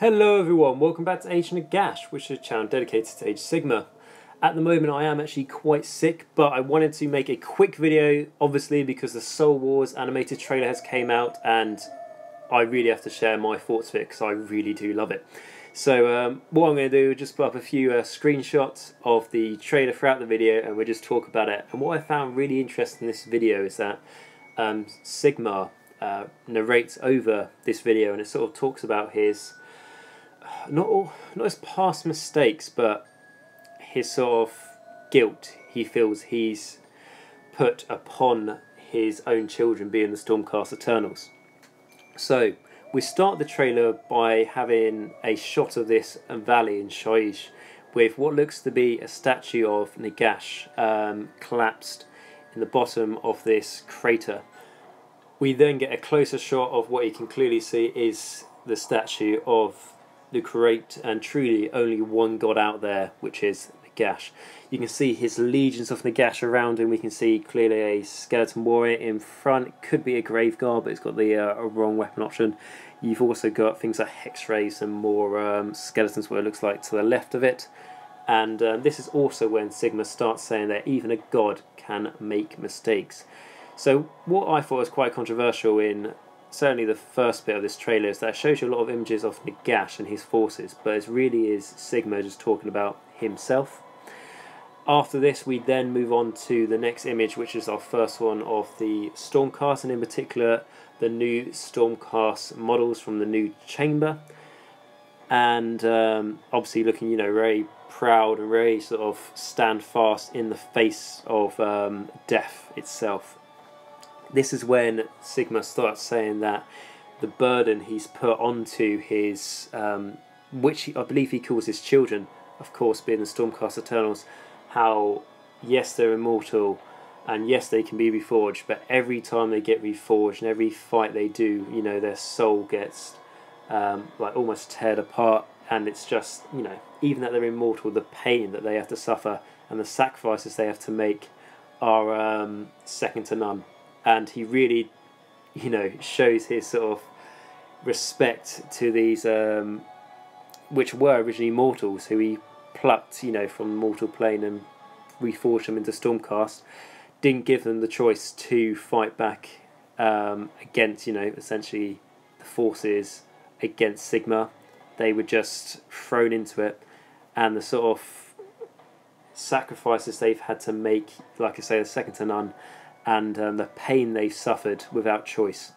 Hello everyone, welcome back to Age Nagash, which is a channel dedicated to Age Sigmar. At the moment I am actually quite sick, but I wanted to make a quick video, obviously because the Soul Wars animated trailer has came out and I really have to share my thoughts of it because I really do love it. So what I'm going to do is just put up a few screenshots of the trailer throughout the video and we'll just talk about it. And what I found really interesting in this video is that Sigmar narrates over this video and it sort of talks about his not his past mistakes, but his sort of guilt he feels he's put upon his own children, being the Stormcast Eternals. So we start the trailer by having a shot of this valley in Shaiish with what looks to be a statue of Nagash collapsed in the bottom of this crater. We then get a closer shot of what you can clearly see is the statue of the great and truly only one god out there, which is Nagash. You can see his legions of Nagash around him. We can see clearly a skeleton warrior in front. It could be a grave guard, but it's got the wrong weapon option. You've also got things like hex rays and more skeletons where it looks like to the left of it. And this is also when Sigmar starts saying that even a god can make mistakes. So what I thought was quite controversial in certainly the first bit of this trailer is that it shows you a lot of images of Nagash and his forces, but it really is Sigmar just talking about himself. After this we then move on to the next image, which is our first one of the Stormcast, and in particular the new Stormcast models from the new chamber, and obviously looking very proud and very sort of stand fast in the face of death itself. This is when Sigmar starts saying that the burden he's put onto his, which I believe he calls his children, of course being the Stormcast Eternals, how yes they're immortal and yes they can be reforged, but every time they get reforged and every fight they do, their soul gets like almost teared apart, and it's just, even that they're immortal, the pain that they have to suffer and the sacrifices they have to make are second to none. And he really, shows his sort of respect to these, which were originally mortals, who he plucked, from the mortal plane and reforged them into Stormcast. Didn't give them the choice to fight back against, essentially the forces against Sigmar. They were just thrown into it, and the sort of sacrifices they've had to make, like I say, are second to none. And the pain they suffered without choice.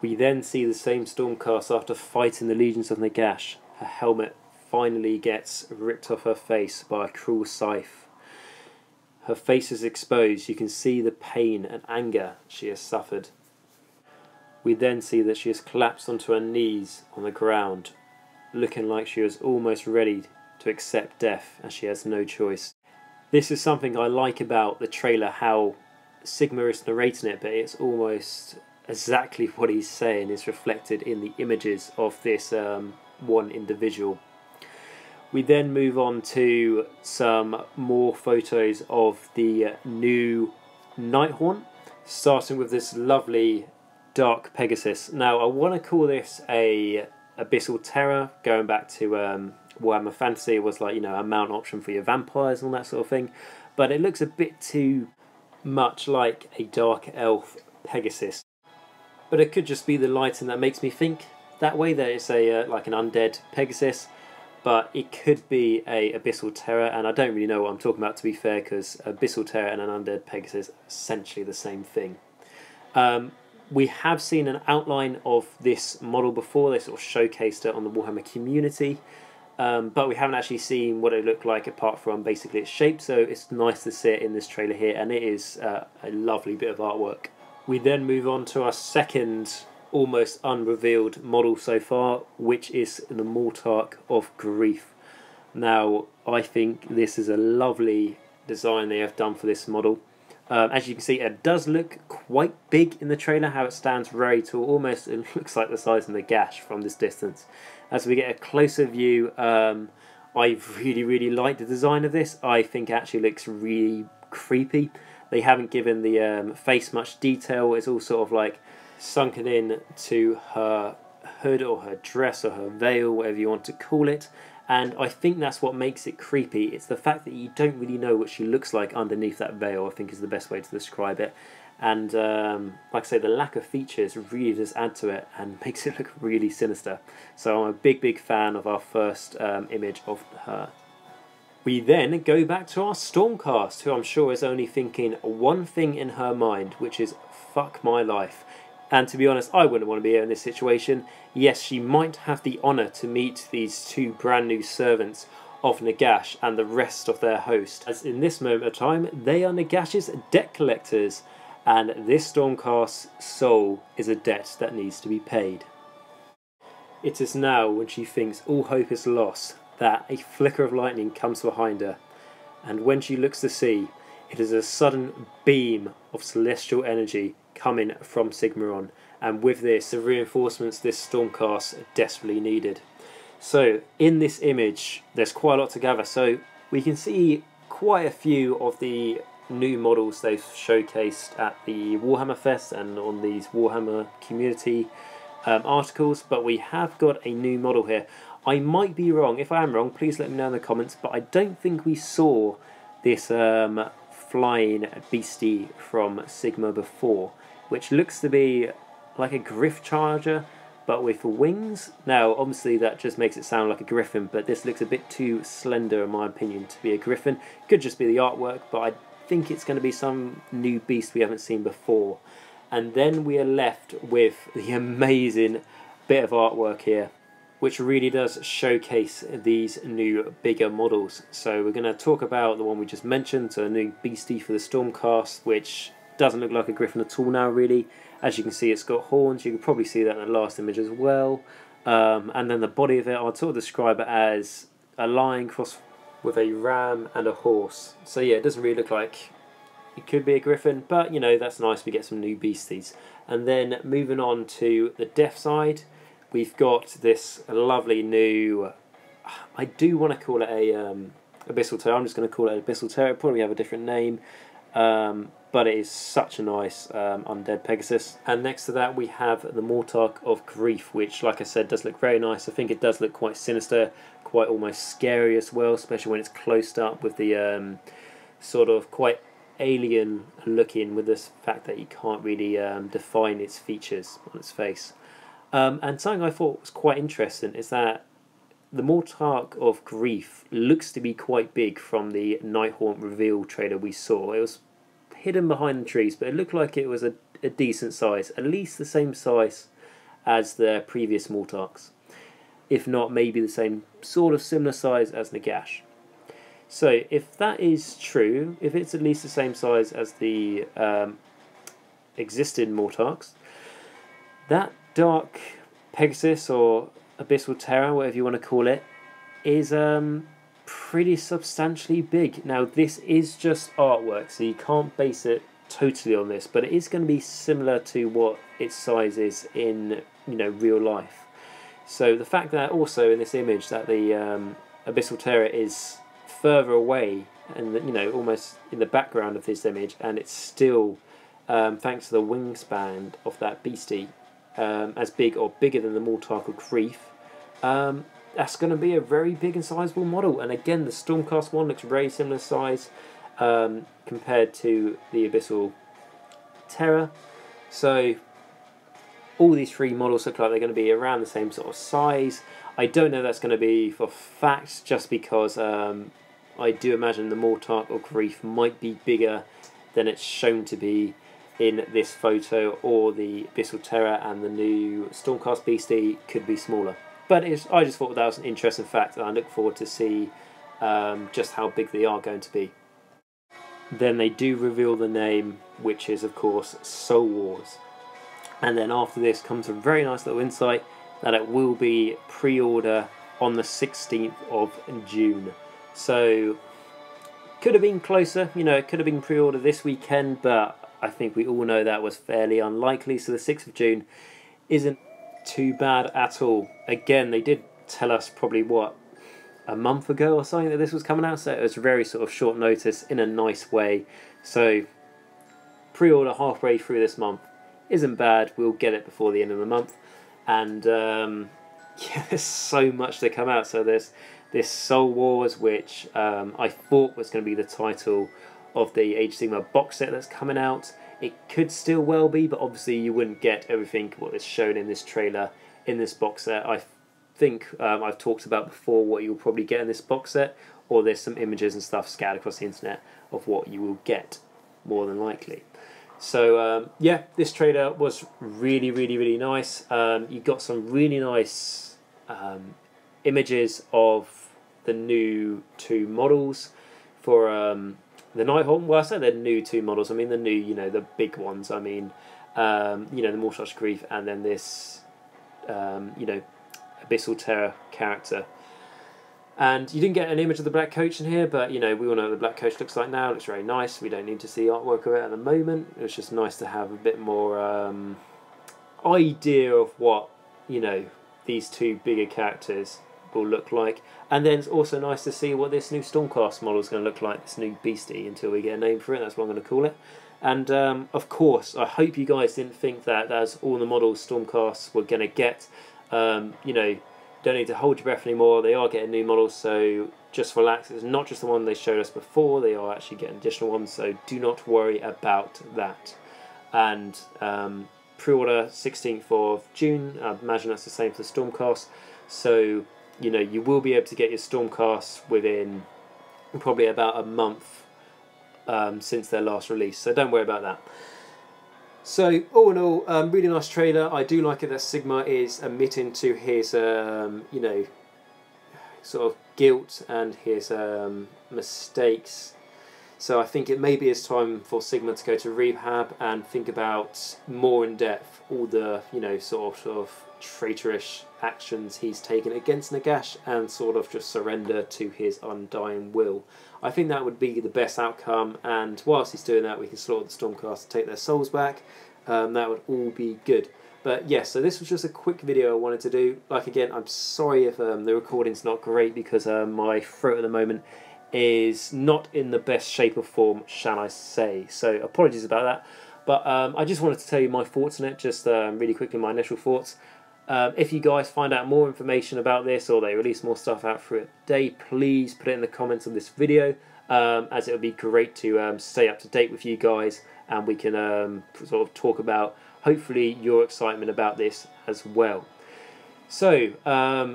We then see the same Stormcast after fighting the legions of Nagash. Her helmet finally gets ripped off her face by a cruel scythe. Her face is exposed. You can see the pain and anger she has suffered. We then see that she has collapsed onto her knees on the ground, looking like she was almost ready to accept death and she has no choice. This is something I like about the trailer, how Sigmar is narrating it, but it's almost exactly what he's saying is reflected in the images of this one individual. We then move on to some more photos of the new Nighthaunt, starting with this lovely dark Pegasus. Now I want to call this a Abyssal Terror, going back to Warhammer Fantasy. It was like, a mount option for your vampires and all that sort of thing, but it looks a bit too much like a dark elf Pegasus, but it could just be the lighting that makes me think that way, that it's a like an undead Pegasus, but it could be a Abyssal Terror, and I don't really know what I'm talking about, to be fair, because Abyssal Terror and an undead Pegasus are essentially the same thing. We have seen an outline of this model before. They sort of showcased it on the Warhammer community, but we haven't actually seen what it looked like apart from basically its shape, so it's nice to see it in this trailer here, and it is a lovely bit of artwork. We then move on to our second almost unrevealed model so far, which is the Mortarch of Grief. Now I think this is a lovely design they have done for this model. As you can see, it does look quite big in the trailer, how it stands very tall, almost it looks like the size of Nagash from this distance. As we get a closer view, I really like the design of this. I think it actually looks really creepy. They haven't given the face much detail. It's all sort of like sunken in to her hood or her dress or her veil, whatever you want to call it. And I think that's what makes it creepy. It's the fact that you don't really know what she looks like underneath that veil, I think is the best way to describe it. And like I say, the lack of features really does add to it and makes it look really sinister. So I'm a big fan of our first image of her. We then go back to our Stormcast, who I'm sure is only thinking one thing in her mind, which is, fuck my life. And to be honest, I wouldn't want to be here in this situation. Yes, she might have the honour to meet these two brand new servants of Nagash and the rest of their host, as in this moment of time, they are Nagash's debt collectors, and this Stormcast's soul is a debt that needs to be paid. It is now, when she thinks all hope is lost, that a flicker of lightning comes behind her, and when she looks to see, it is a sudden beam of celestial energy coming from Sigmar, and with this, the reinforcements this Stormcast desperately needed. So, in this image, there's quite a lot to gather. So, we can see quite a few of the new models they've showcased at the Warhammer Fest and on these Warhammer community articles, but we have got a new model here. I might be wrong. If I am wrong, please let me know in the comments, but I don't think we saw this flying beastie from Sigmar before, which looks to be like a Griff Charger, but with wings. Now, obviously, that just makes it sound like a griffin, but this looks a bit too slender, in my opinion, to be a griffin. Could just be the artwork, but I think it's going to be some new beast we haven't seen before. And then we are left with the amazing bit of artwork here, which really does showcase these new bigger models. So we're going to talk about the one we just mentioned, so a new beastie for the Stormcast, which doesn't look like a griffin at all now, really. As you can see, it's got horns. You can probably see that in the last image as well. And then the body of it, I'd sort of describe it as a lion crossed with a ram and a horse. So yeah, it doesn't really look like it could be a griffin, but you know, that's nice. We get some new beasties. And then moving on to the death side, we've got this lovely new, I do want to call it a Abyssal Terror. I'm just going to call it Abyssal Terror. It'll probably have a different name. But it is such a nice undead Pegasus. And next to that we have the Mortarch of Grief, which, like I said, does look very nice. I think it does look quite sinister, quite almost scary as well, especially when it's closed up with the sort of quite alien looking, with this fact that you can't really define its features on its face. And something I thought was quite interesting is that the Mortarch of Grief looks to be quite big from the Nighthaunt reveal trailer we saw. It was hidden behind the trees, but it looked like it was a decent size, at least the same size as the previous Mortarchs, if not maybe the same sort of similar size as Nagash. So if that is true, if it's at least the same size as the existing Mortarchs, that Dark Pegasus or Abyssal Terror, whatever you want to call it, is pretty substantially big. Now, this is just artwork, so you can't base it totally on this, but it is going to be similar to what its size is in, you know, real life. So the fact that also in this image that the Abyssal Terror is further away and, you know, almost in the background of this image, and it's still, thanks to the wingspan of that beastie, as big or bigger than the Mortarch of Grief, that's going to be a very big and sizable model. And again, the Stormcast one looks very similar size compared to the Abyssal Terror. So all these three models look like they're going to be around the same sort of size. I don't know that's going to be for fact, just because I do imagine the Mortarch of Grief might be bigger than it's shown to be in this photo, or the Abyssal Terror and the new Stormcast beastie could be smaller. But I just thought that was an interesting fact, and I look forward to see just how big they are going to be. Then they do reveal the name, which is of course Soul Wars. And then after this comes a very nice little insight that it will be pre-order on the 16th of June. So could have been closer, you know, it could have been pre-order this weekend, but I think we all know that was fairly unlikely. So the 6th of June isn't too bad at all. Again, they did tell us probably, what, a month ago or something that this was coming out, so it was very sort of short notice in a nice way. So pre-order halfway through this month isn't bad. We'll get it before the end of the month. and yeah, there's so much to come out. So there's this Soul Wars, which I thought was going to be the title of the Age of Sigmar box set that's coming out. It could still well be, but obviously you wouldn't get everything what is shown in this trailer in this box set. I think I've talked about before what you'll probably get in this box set, or there's some images and stuff scattered across the internet of what you will get, more than likely. So yeah, this trailer was really, really, really nice. You got some really nice images of the new 2 models for the Nighthawk. Well, I say they're new 2 models. I mean the new, you know, the big ones. I mean, you know, the Mortarch Grief, and then this, you know, Abyssal Terror character. And you didn't get an image of the Black Coach in here, but you know, we all know what the Black Coach looks like now. It looks very nice. We don't need to see artwork of it at the moment. It was just nice to have a bit more idea of what, you know, these 2 bigger characters will look like. And then it's also nice to see what this new Stormcast model is going to look like, this new beastie, until we get a name for it. That's what I'm going to call it. And of course, I hope you guys didn't think that that's all the models Stormcast were going to get. You know, don't need to hold your breath anymore. They are getting new models, so just relax. It's not just the one they showed us before. They are actually getting additional ones, so do not worry about that. And pre-order 16th of June. I imagine that's the same for the Stormcast. So, you know, you will be able to get your Stormcast within probably about a month since their last release. So don't worry about that. So all in all, really nice trailer. I do like it that Sigmar is admitting to his, you know, sort of guilt and his mistakes. So I think it maybe is time for Sigmar to go to rehab and think about more in depth all the, you know, sort of traitorish actions he's taken against Nagash, and sort of just surrender to his undying will. I think that would be the best outcome, and whilst he's doing that, we can slaughter the Stormcast and take their souls back. That would all be good. But yes, so this was just a quick video I wanted to do. Like, again, I'm sorry if the recording's not great, because my throat at the moment is not in the best shape or form, shall I say. So apologies about that. But I just wanted to tell you my thoughts on it, just really quickly, my initial thoughts. If you guys find out more information about this, or they release more stuff out through the day, please put it in the comments of this video, as it would be great to stay up to date with you guys, and we can sort of talk about, hopefully, your excitement about this as well. So,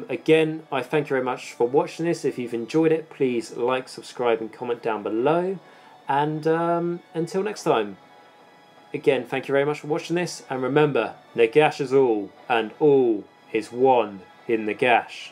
again, I thank you very much for watching this. If you've enjoyed it, please like, subscribe and comment down below. And until next time, again, thank you very much for watching this. And remember, Nagash is all, and all is one in Nagash.